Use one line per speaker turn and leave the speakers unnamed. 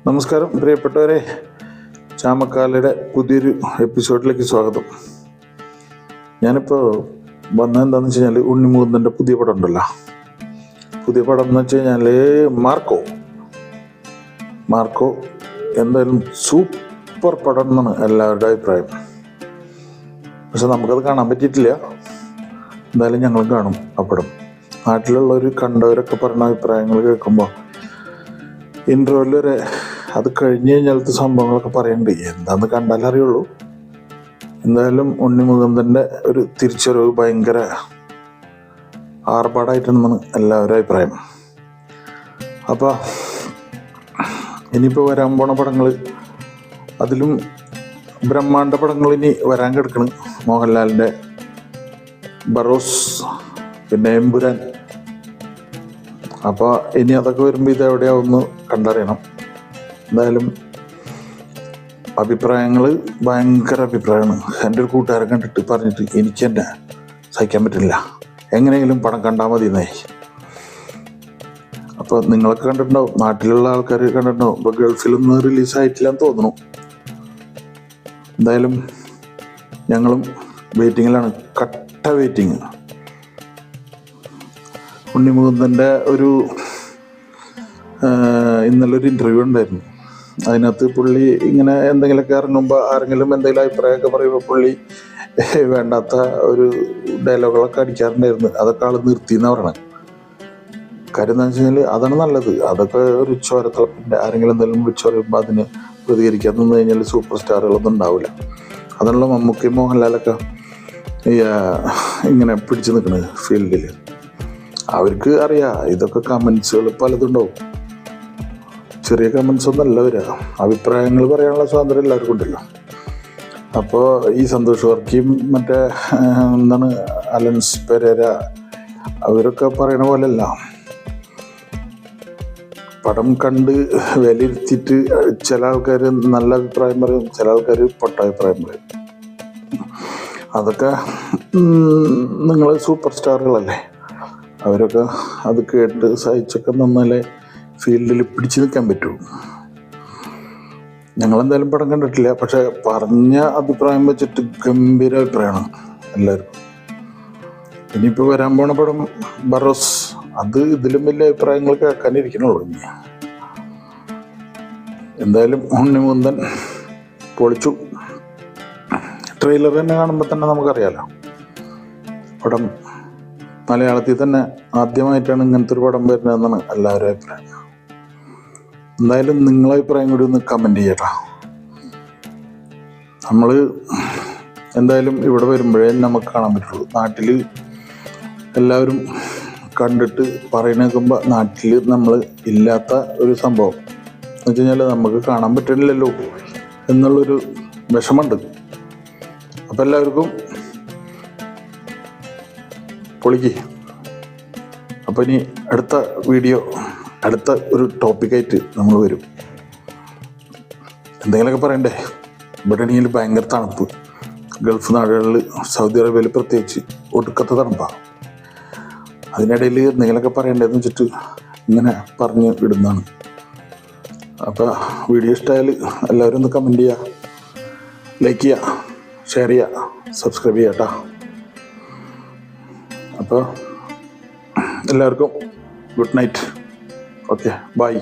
നമസ്കാരം പ്രിയപ്പെട്ടവരെ, ചാമക്കാലയുടെ പുതിയൊരു എപ്പിസോഡിലേക്ക് സ്വാഗതം. ഞാനിപ്പോൾ വന്നതെന്താണെന്ന് വെച്ച് കഴിഞ്ഞാൽ ഉണ്ണിമുകുന്ദൻ്റെ പുതിയ പടം ഉണ്ടല്ലോ. പുതിയ പടം എന്ന് വെച്ച് കഴിഞ്ഞാൽ മാർക്കോ എന്തായാലും സൂപ്പർ പടം എന്നാണ് എല്ലാവരുടെ അഭിപ്രായം. പക്ഷെ നമുക്കത് കാണാൻ പറ്റിയിട്ടില്ല. എന്തായാലും ഞങ്ങളും കാണും ആ പടം. നാട്ടിലുള്ളവർ കണ്ടവരൊക്കെ പറഞ്ഞ അഭിപ്രായങ്ങൾ കേൾക്കുമ്പോൾ ഇൻട്രോയിൽ വരെ അത് കഴിഞ്ഞ് കഴിഞ്ഞാലത്തെ സംഭവങ്ങളൊക്കെ പറയുന്നുണ്ട്. എന്താന്ന് കണ്ടാലേ അറിയുള്ളൂ. എന്തായാലും ഉണ്ണിമുകുന്ദൻ്റെ ഒരു തിരിച്ചറിവ് ഭയങ്കര ആർഭാടായിട്ടുണ്ടെന്നാണ് എല്ലാവരും അഭിപ്രായം. അപ്പോൾ ഇനിയിപ്പോൾ വരാൻ പോണ പടങ്ങൾ, അതിലും ബ്രഹ്മാണ്ഡ പടങ്ങൾ ഇനി വരാൻ കിടക്കണം. മോഹൻലാലിൻ്റെ ബറോസ്, പിന്നെ എമ്പുരാൻ. അപ്പോൾ ഇനി അതൊക്കെ വരുമ്പോൾ ഇത് എവിടെയാവുമെന്ന് കണ്ടറിയണം. എന്തായാലും അഭിപ്രായങ്ങൾ ഭയങ്കര അഭിപ്രായമാണ്. എൻ്റെ ഒരു കൂട്ടുകാരൻ കണ്ടിട്ട് പറഞ്ഞിട്ട് എനിക്ക് തന്നെ സഹിക്കാൻ പറ്റില്ല, എങ്ങനെയെങ്കിലും പടം കണ്ടാൽ മതി എന്നായി. അപ്പോൾ നിങ്ങളൊക്കെ കണ്ടിട്ടുണ്ടാവും, നാട്ടിലുള്ള ആൾക്കാർ കണ്ടിട്ടുണ്ടാവും. ഇപ്പോൾ ഗൾഫിലൊന്നും റിലീസായിട്ടില്ലെന്ന് തോന്നുന്നു. എന്തായാലും ഞങ്ങളും വെയിറ്റിങ്ങിലാണ്, കട്ട വെയിറ്റിങ്. ഉണ്ണിമുകുന്ദൻ്റെ ഇന്നലെ ഒരു ഇൻ്റർവ്യൂ ഉണ്ടായിരുന്നു. അതിനകത്ത് പുള്ളി ഇങ്ങനെ എന്തെങ്കിലുമൊക്കെ ഇറങ്ങുമ്പോൾ ആരെങ്കിലും എന്തെങ്കിലും അഭിപ്രായമൊക്കെ പറയുമ്പോൾ പുള്ളി വേണ്ടാത്ത ഒരു ഡയലോഗുകളൊക്കെ അടിക്കാറുണ്ടായിരുന്നു. അതൊക്കെ ആൾ നിർത്തിയെന്ന് പറയണത്. കാര്യം എന്താണെന്ന് വെച്ച് കഴിഞ്ഞാൽ അതാണ് നല്ലത്. അതൊക്കെ ഒരു ചോരത്തിളപ്പിൻ്റെ ആരെങ്കിലും എന്തെങ്കിലും വിളിച്ചു പറയുമ്പോൾ അതിന് പ്രതികരിക്കാൻ നിന്ന് കഴിഞ്ഞാൽ സൂപ്പർ സ്റ്റാറുകളൊന്നും ഉണ്ടാവില്ല. അതാണല്ലോ മമ്മൂട്ടി മോഹൻലാലൊക്കെ ഇങ്ങനെ പിടിച്ചു നിൽക്കുന്നത് ഫീൽഡിൽ. അവർക്ക് അറിയാം ഇതൊക്കെ കമൻസുകൾ പലതുണ്ടാവും. ചെറിയ കമൻസ് ഒന്നല്ല വരിക. അഭിപ്രായങ്ങൾ പറയാനുള്ള സ്വാതന്ത്ര്യം എല്ലാവർക്കും ഉണ്ടല്ലോ. അപ്പോൾ ഈ സന്തോഷ് വർക്കിയും മറ്റേ എന്താണ് അലൻസ് പെരേര അവരൊക്കെ പറയണ പോലെയല്ല. പടം കണ്ട് വിലയിരുത്തിയിട്ട് ചില ആൾക്കാർ നല്ല അഭിപ്രായം പറയും, ചില ആൾക്കാർ പൊട്ട അഭിപ്രായം പറയും. അതൊക്കെ നിങ്ങൾ സൂപ്പർ സ്റ്റാറുകളല്ലേ, അവരൊക്കെ അത് കേട്ട് സഹിച്ചൊക്കെ നിന്നാലേ ഫീൽഡിൽ പിടിച്ചു നിൽക്കാൻ പറ്റൂ. ഞങ്ങളെന്തായാലും പടം കണ്ടിട്ടില്ല, പക്ഷെ പറഞ്ഞ അഭിപ്രായം വെച്ചിട്ട് ഗംഭീര അഭിപ്രായമാണ് എല്ലാവർക്കും. ഇനിയിപ്പോൾ വരാൻ പോണ പടം ബറോസ്, അത് ഇതിലും വലിയ അഭിപ്രായങ്ങൾ കേൾക്കാനിരിക്കണുള്ളൂ. ഇനി എന്തായാലും ഉണ്ണിമുകുന്ദൻ പൊളിച്ചു. ട്രെയിലർ തന്നെ കാണുമ്പോൾ തന്നെ നമുക്കറിയാലോ പടം മലയാളത്തിൽ തന്നെ ആദ്യമായിട്ടാണ് ഇങ്ങനത്തെ ഒരു പടം വരുന്നതെന്നാണ് എല്ലാവരും അഭിപ്രായം. എന്തായാലും നിങ്ങളെ അഭിപ്രായം കൂടി ഒന്ന് കമൻറ്റ് ചെയ്യട്ടോ. നമ്മൾ എന്തായാലും ഇവിടെ വരുമ്പോഴേ നമുക്ക് കാണാൻ പറ്റുള്ളൂ. നാട്ടിൽ എല്ലാവരും കണ്ടിട്ട് പറയുന്നേക്കുമ്പോൾ നാട്ടിൽ നമ്മൾ ഇല്ലാത്ത ഒരു സംഭവം എന്ന് വെച്ച് കഴിഞ്ഞാൽ നമുക്ക് കാണാൻ പറ്റുന്നില്ലല്ലോ എന്നുള്ളൊരു വിഷമമുണ്ട്. അപ്പം എല്ലാവർക്കും പൊളിക്ക്. അപ്പോൾ ഇനി അടുത്ത വീഡിയോ, അടുത്ത ഒരു ടോപ്പിക്കായിട്ട് നമ്മൾ വരും. എന്തെങ്കിലുമൊക്കെ പറയണ്ടേ. ഇവിടെ ആണെങ്കിൽ ഭയങ്കര തണുപ്പ്. ഗൾഫ് നാടുകളിൽ, സൗദി അറേബ്യയിൽ പ്രത്യേകിച്ച് ഒടുക്കത്തെ തണുപ്പാണ്. അതിനിടയിൽ എന്തെങ്കിലുമൊക്കെ പറയണ്ടേന്ന് വെച്ചിട്ട് ഇങ്ങനെ പറഞ്ഞ് ഇടുന്നതാണ്. അപ്പോൾ വീഡിയോ ഇഷ്ടമായാൽ എല്ലാവരും ഒന്ന് കമൻറ്റ് ചെയ്യുക, ലൈക്ക് ചെയ്യുക, ഷെയർ ചെയ്യുക, സബ്സ്ക്രൈബ് ചെയ്യുക കേട്ടോ. അപ്പോൾ എല്ലാവർക്കും ഗുഡ് നൈറ്റ്. Okay, by.